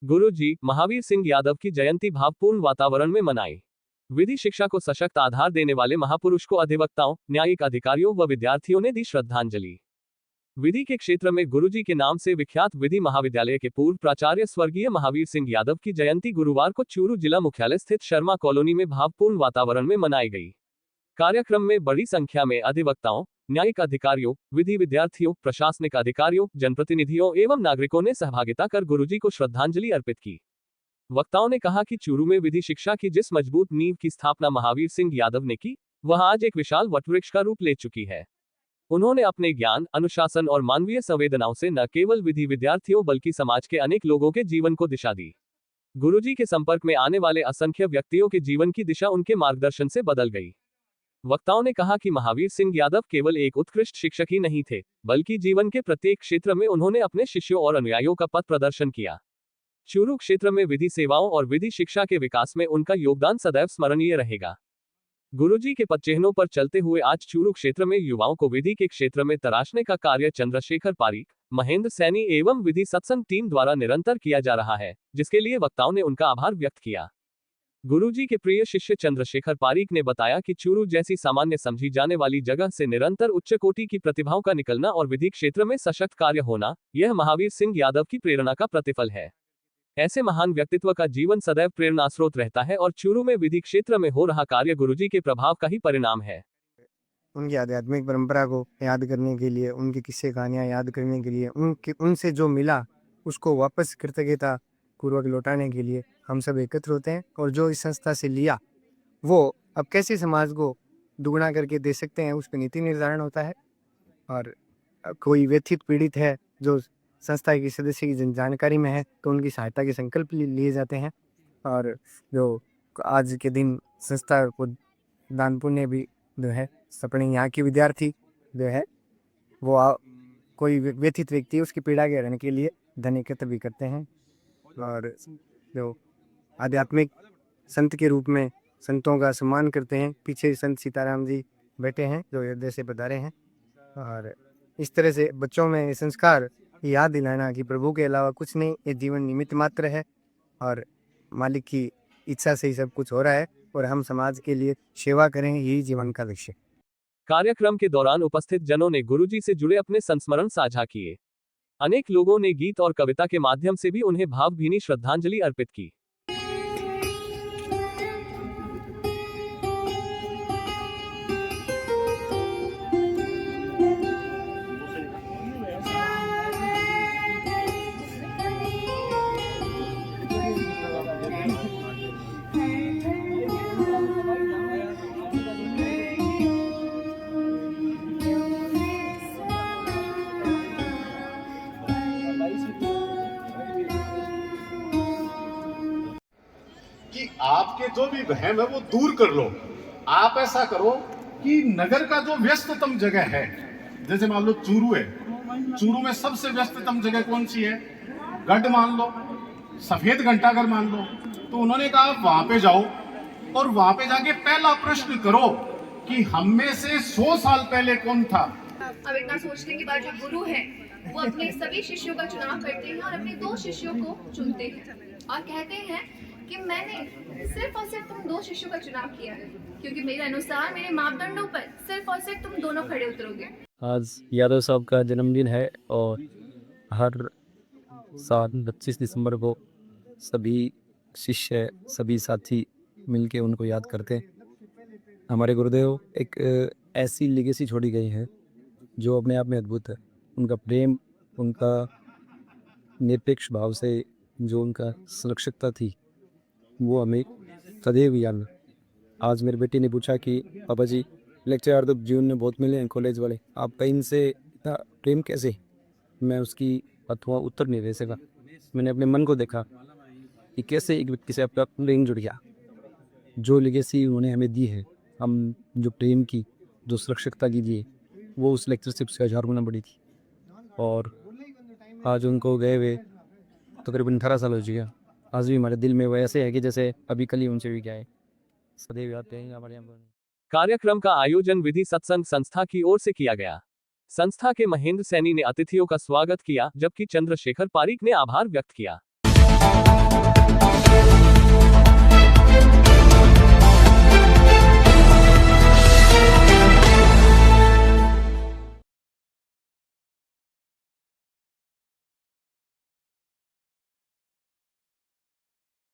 गुरुजी महावीर सिंह यादव की जयंती भावपूर्ण वातावरण में मनाई। विधि शिक्षा को सशक्त आधार देने वाले महापुरुष को अधिवक्ताओं, न्यायिक अधिकारियों व विद्यार्थियों ने दी श्रद्धांजलि। विधि के क्षेत्र में गुरुजी के नाम से विख्यात विधि महाविद्यालय के पूर्व प्राचार्य स्वर्गीय महावीर सिंह यादव की जयंती गुरुवार को चूरू जिला मुख्यालय स्थित शर्मा कॉलोनी में भावपूर्ण वातावरण में मनाई गई। कार्यक्रम में बड़ी संख्या में अधिवक्ताओं, न्यायिक अधिकारियों, विधि विद्यार्थियों, प्रशासनिक अधिकारियों, जनप्रतिनिधियों एवं नागरिकों ने सहभागिता कर गुरुजी को श्रद्धांजलि अर्पित की। वक्ताओं ने कहा कि चूरू में विधि शिक्षा की जिस मजबूत नींव की स्थापना महावीर सिंह यादव ने की, वह आज एक विशाल वटवृक्ष का रूप ले चुकी है। उन्होंने अपने ज्ञान, अनुशासन और मानवीय संवेदनाओं से न केवल विधि विद्यार्थियों बल्कि समाज के अनेक लोगों के जीवन को दिशा दी। गुरुजी के संपर्क में आने वाले असंख्य व्यक्तियों के जीवन की दिशा उनके मार्गदर्शन से बदल गई। वक्ताओं ने कहा कि महावीर सिंह यादव केवल एक उत्कृष्ट शिक्षक ही नहीं थे, बल्कि जीवन के प्रत्येक क्षेत्र में उन्होंने अपने शिष्यों और अनुयायियों का पथ प्रदर्शन किया। चूरू क्षेत्र में विधि सेवाओं और विधि शिक्षा के विकास में उनका योगदान सदैव स्मरणीय रहेगा। गुरुजी के पदचिह्नों पर चलते हुए आज चूरू क्षेत्र में युवाओं को विधि के क्षेत्र में तराशने का कार्य चंद्रशेखर पारीक, महेंद्र सैनी एवं विधि सत्संग टीम द्वारा निरंतर किया जा रहा है, जिसके लिए वक्ताओं ने उनका आभार व्यक्त किया। गुरुजी के प्रिय शिष्य चंद्रशेखर पारीक ने बताया कि चूरू जैसी सामान्य समझी जाने वाली जगह से निरंतर उच्च कोटि की प्रतिभाओं का निकलना और विधि क्षेत्र में सशक्त कार्य होना, यह महावीर सिंह यादव की प्रेरणा का प्रतिफल है। ऐसे महान व्यक्तित्व का जीवन सदैव प्रेरणा स्रोत रहता है और चूरू में विधि क्षेत्र में हो रहा कार्य गुरुजी के प्रभाव का ही परिणाम है। उनकी आध्यात्मिक परंपरा को याद करने के लिए, उनकी किस्से कहानियां याद करने के लिए, उनसे जो मिला उसको वापस कृतज्ञता पूर्वक लौटाने के लिए हम सब एकत्र होते हैं। और जो इस संस्था से लिया वो अब कैसे समाज को दुगना करके दे सकते हैं, उस पर नीति निर्धारण होता है। और कोई व्यथित पीड़ित है जो संस्था के सदस्य की जानकारी में है तो उनकी सहायता के संकल्प लिए जाते हैं। और जो आज के दिन संस्था को दान पुण्य भी जो है अपने यहाँ के विद्यार्थी जो है वो कोई व्यथित व्यक्ति उसकी पीड़ा के हरण के लिए धन एकत्र भी करते हैं। और जो आध्यात्मिक संत के रूप में संतों का सम्मान करते हैं। पीछे संत सीताराम जी बैठे हैं जो हृदय से पधारे हैं। और इस तरह से बच्चों में ये संस्कार याद दिलाना कि प्रभु के अलावा कुछ नहीं, ये जीवन निमित्त मात्र है और मालिक की इच्छा से ही सब कुछ हो रहा है और हम समाज के लिए सेवा करें, यही जीवन का लक्ष्य। कार्यक्रम के दौरान उपस्थित जनों ने गुरुजी से जुड़े अपने संस्मरण साझा किए। अनेक लोगों ने गीत और कविता के माध्यम से भी उन्हें भावभीनी श्रद्धांजलि अर्पित की। कि आपके जो भी वहम है वो दूर कर लो। आप ऐसा करो कि नगर का जो व्यस्ततम जगह है, जैसे मान लो चूरू है, चूरू में सबसे व्यस्ततम जगह कौन सी है? गढ़ मान लो, सफेद घंटाघर मान लो। तो उन्होंने कहा आप वहां पे जाओ और वहां पे जाके पहला प्रश्न करो कि हम में से 100 साल पहले कौन था। अब इतना सोचने के बाद जो गुरु है वो अपने सभी शिष्यों का चुनाव करते हैं और अपने 2 शिष्यों को चुनते हैं और कहते हैं कि मैंने सिर्फ और सिर्फ तुम 2 शिष्यों का चुनाव किया है क्योंकि मेरे अनुसार मेरे मापदंडों पर सिर्फ और सिर्फ तुम दोनों खड़े उतरोगे। आज यादव साहब का जन्मदिन है और हर साल 25 दिसंबर को सभी शिष्य, सभी साथी मिलके उनको याद करते हैं। हमारे गुरुदेव एक ऐसी लेगेसी छोड़ी गई है जो अपने आप में अद्भुत है। उनका प्रेम, उनका निरपेक्ष भाव से जो उनका सुरक्षितता थी वो हमें सदैव याद है। आज मेरी बेटी ने पूछा कि पापा जी लेक्चर तो जीवन में बहुत मिले हैं कॉलेज वाले, आपका इनसे इतना प्रेम कैसे? मैं उसकी अथवा उत्तर नहीं दे सका। मैंने अपने मन को देखा कि कैसे एक व्यक्ति से आपका प्रेम जुड़ गया। जो लेगेसी उन्होंने हमें दी है, हम जो प्रेम की, जो सुरक्षितता की दी, वो उस लेक्चरशिप से 1000 गुना बड़ी थी। और आज उनको गए हुए तकरीबन 18 साल हो चुका। आज भी हमारे दिल में वो ऐसे है कि जैसे अभी कल ही उनसे भी क्या है, सदैव याद हैं हमारे यहाँ। कार्यक्रम का आयोजन विधि सत्संग संस्था की ओर से किया गया। संस्था के महेंद्र सैनी ने अतिथियों का स्वागत किया, जबकि चंद्रशेखर पारीक ने आभार व्यक्त किया।